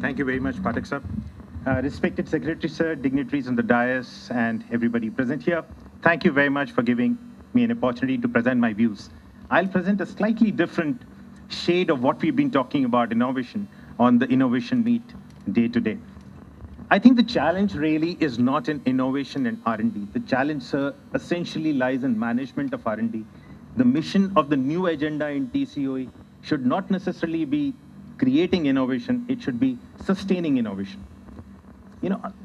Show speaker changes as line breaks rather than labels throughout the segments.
Thank you very much, Pathak sir. Respected Secretary sir, dignitaries on the dais, and everybody present here, thank you very much for giving me an opportunity to present my views. I'll present a slightly different shade of what we've been talking about innovation on the Innovation Meet day to day. I think the challenge really is not in innovation and R&D. The challenge, sir, essentially lies in management of R&D. The mission of the new agenda in TCOE should not necessarily be creating innovation, it should be sustaining innovation.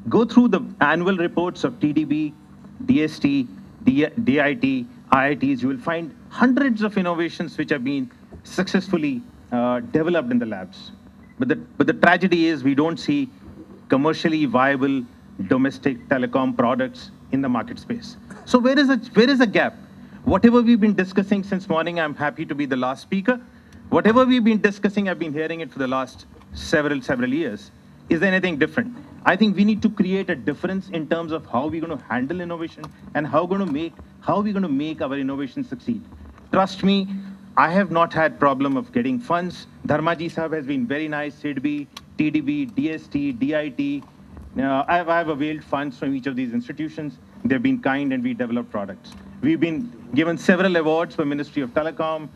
Go through the annual reports of TDB, DST, DIT, IITs, you will find hundreds of innovations which have been successfully developed in the labs. But the tragedy is we don't see commercially viable domestic telecom products in the market space. So where is a gap? Whatever we've been discussing since morning, I'm happy to be the last speaker. Whatever we've been discussing, I've been hearing it for the last several years. Is there anything different? I think we need to create a difference in terms of how we're going to handle innovation and how we're going to make our innovation succeed. Trust me, I have not had problem of getting funds. Dharmaji Sahab has been very nice, SIDBI, TDB, DST, DIT. I've availed funds from each of these institutions. They've been kind and we developed products. We've been given several awards from Ministry of Telecom,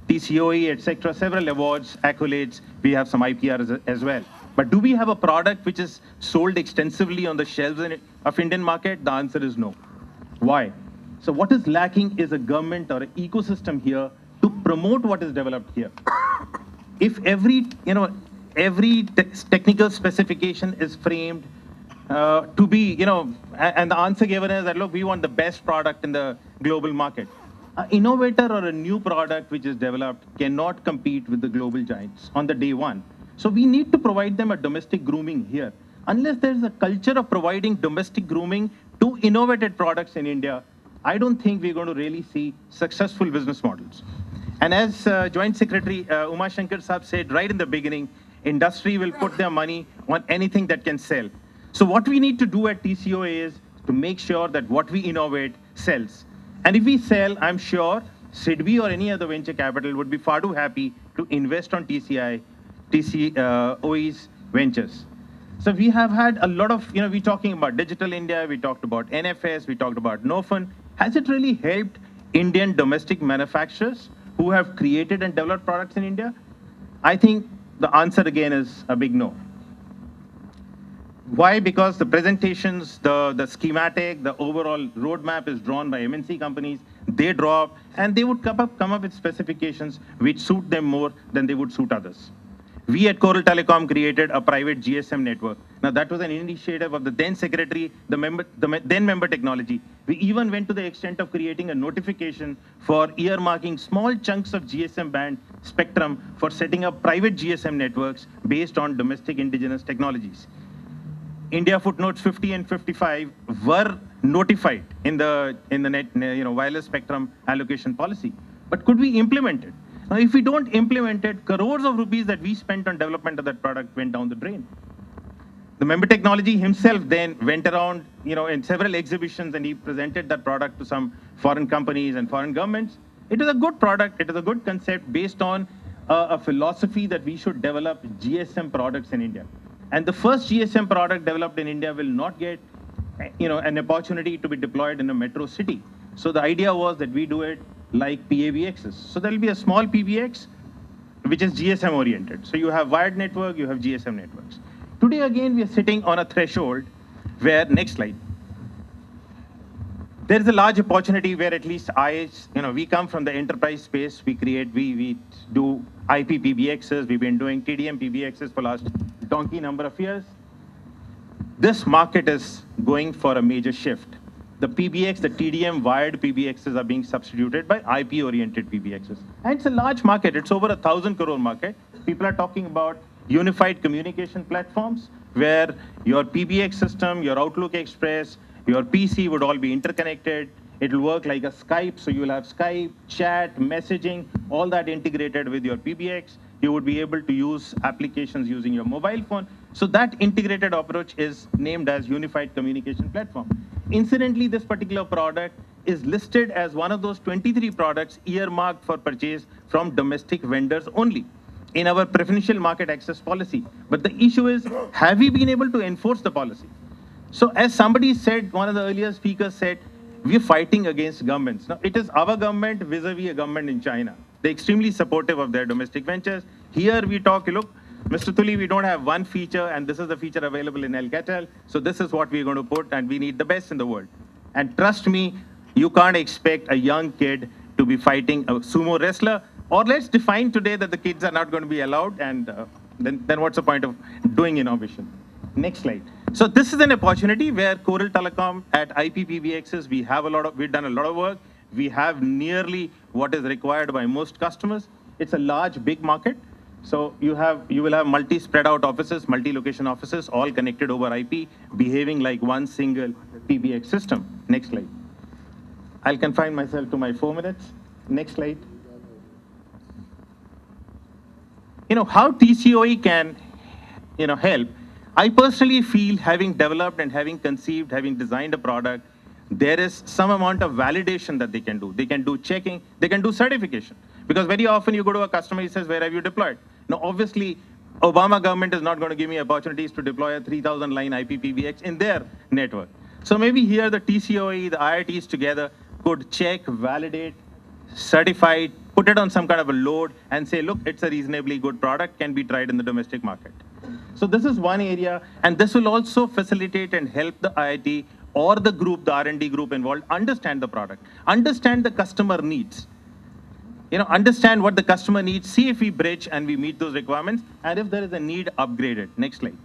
TCOE, etc., several awards, accolades. We have some IPR as well. But do we have a product which is sold extensively on the shelves of Indian market? The answer is no. Why? So what is lacking is a government or an ecosystem here to promote what is developed here. If every technical specification is framed to be, and the answer given is that, look, we want the best product in the global market. An innovator or a new product which is developed cannot compete with the global giants on the day one. So we need to provide them a domestic grooming here. Unless there's a culture of providing domestic grooming to innovative products in India, I don't think we're going to really see successful business models. And as Joint Secretary Uma Shankar Saab said right in the beginning, industry will put their money on anything that can sell. So what we need to do at TCOA is to make sure that what we innovate sells. And if we sell, I'm sure SIDBI or any other venture capital would be far too happy to invest on TCOE's ventures. So we have had a lot of, we're talking about Digital India, we talked about NFS, we talked about NOFN. Has it really helped Indian domestic manufacturers who have created and developed products in India? I think the answer again is a big no. Why? Because the presentations, the schematic, the overall roadmap is drawn by MNC companies. They draw up, and they would come up with specifications which suit them more than they would suit others. We at Coral Telecom created a private GSM network. Now that was an initiative of the then secretary, the then member technology. We even went to the extent of creating a notification for earmarking small chunks of GSM band spectrum for setting up private GSM networks based on domestic indigenous technologies. India footnotes 50 and 55 were notified in the wireless spectrum allocation policy. But could we implement it? Now, if we don't implement it, crores of rupees that we spent on development of that product went down the drain. The member technology himself then went around, in several exhibitions, and he presented that product to some foreign companies and foreign governments. It is a good product. It is a good concept based on a philosophy that we should develop GSM products in India. And the first GSM product developed in India will not get, an opportunity to be deployed in a metro city. So the idea was that we do it like PAVXs. So there will be a small PBX, which is GSM oriented. So you have wired network, you have GSM networks. Today, again, we are sitting on a threshold where, next slide, there is a large opportunity where at least we come from the enterprise space, we do IP PBXs, we've been doing TDM PBXs for last donkey number of years. This market is going for a major shift. The PBX, the TDM wired PBXs are being substituted by IP-oriented PBXs. And it's a large market. It's over 1,000 crore market. People are talking about unified communication platforms where your PBX system, your Outlook Express, your PC would all be interconnected. It'll work like a Skype, so you'll have Skype, chat, messaging, all that integrated with your PBX. You would be able to use applications using your mobile phone. So that integrated approach is named as Unified Communication Platform. Incidentally, this particular product is listed as one of those 23 products earmarked for purchase from domestic vendors only. in our preferential market access policy. But the issue is, have we been able to enforce the policy? So as somebody said, one of the earlier speakers said, we're fighting against governments. Now, it is our government vis-a-vis a government in China. They're extremely supportive of their domestic ventures. Here we talk, look, Mr. Tuli, we don't have one feature, and this is the feature available in Alcatel. So this is what we're going to put, and we need the best in the world. And trust me, you can't expect a young kid to be fighting a sumo wrestler. Or let's define today that the kids are not going to be allowed, and then what's the point of doing innovation? Next slide. So this is an opportunity where Coral Telecom at IPPBXs, we've done a lot of work. We have nearly what is required by most customers. It's a large, big market. So you will have multi-spread out offices, multi-location offices, all connected over IP, behaving like one single PBX system. Next slide. I'll confine myself to my 4 minutes. Next slide. How TCOE can, help. I personally feel, having developed and having conceived, having designed a product, there is some amount of validation that they can do. They can do checking, they can do certification. Because very often you go to a customer, he says, where have you deployed? Now, obviously, Obama government is not going to give me opportunities to deploy a 3,000 line IPPBX in their network. So maybe here the TCOE, the IITs together could check, validate, certify, put it on some kind of a load and say, look, it's a reasonably good product, can be tried in the domestic market. So this is one area, and this will also facilitate and help the IIT or the group, the R&D group involved, understand the product, understand the customer needs. Understand what the customer needs, see if we bridge and we meet those requirements, and if there is a need, upgrade it. Next slide.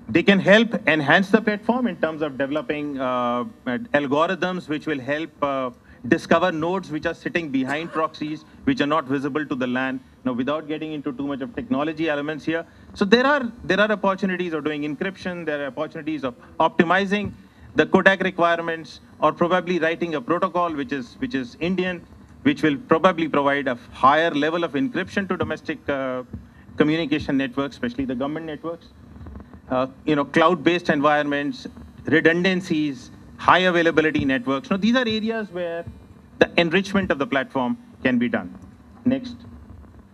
They can help enhance the platform in terms of developing algorithms which will help discover nodes which are sitting behind proxies, which are not visible to the LAN. Now, without getting into too much of technology elements here. So there are opportunities of doing encryption, there are opportunities of optimizing the codec requirements, or probably writing a protocol which is Indian, which will probably provide a higher level of encryption to domestic communication networks, especially the government networks. Cloud-based environments, redundancies, high availability networks. Now, these are areas where the enrichment of the platform can be done. Next.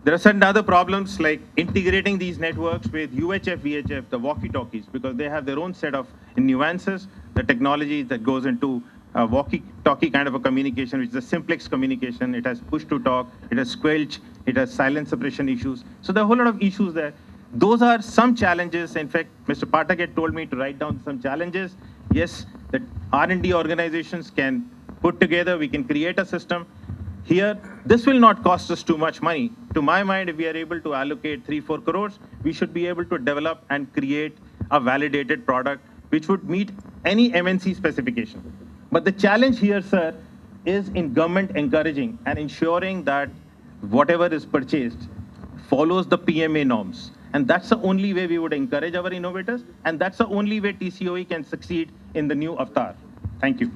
There are certain other problems like integrating these networks with UHF, VHF, the walkie-talkies, because they have their own set of nuances, the technology that goes into walkie-talkie kind of a communication, which is a simplex communication. It has push-to-talk, it has squelch, it has silent suppression issues. So there are a whole lot of issues there. Those are some challenges. In fact, Mr. Patak had told me to write down some challenges. Yes, that R&D organizations can put together, we can create a system. Here, this will not cost us too much money. To my mind, if we are able to allocate 3-4 crores, we should be able to develop and create a validated product which would meet any MNC specification. But the challenge here, sir, is in government encouraging and ensuring that whatever is purchased follows the PMA norms. And that's the only way we would encourage our innovators, and that's the only way TCOE can succeed in the new avatar. Thank you.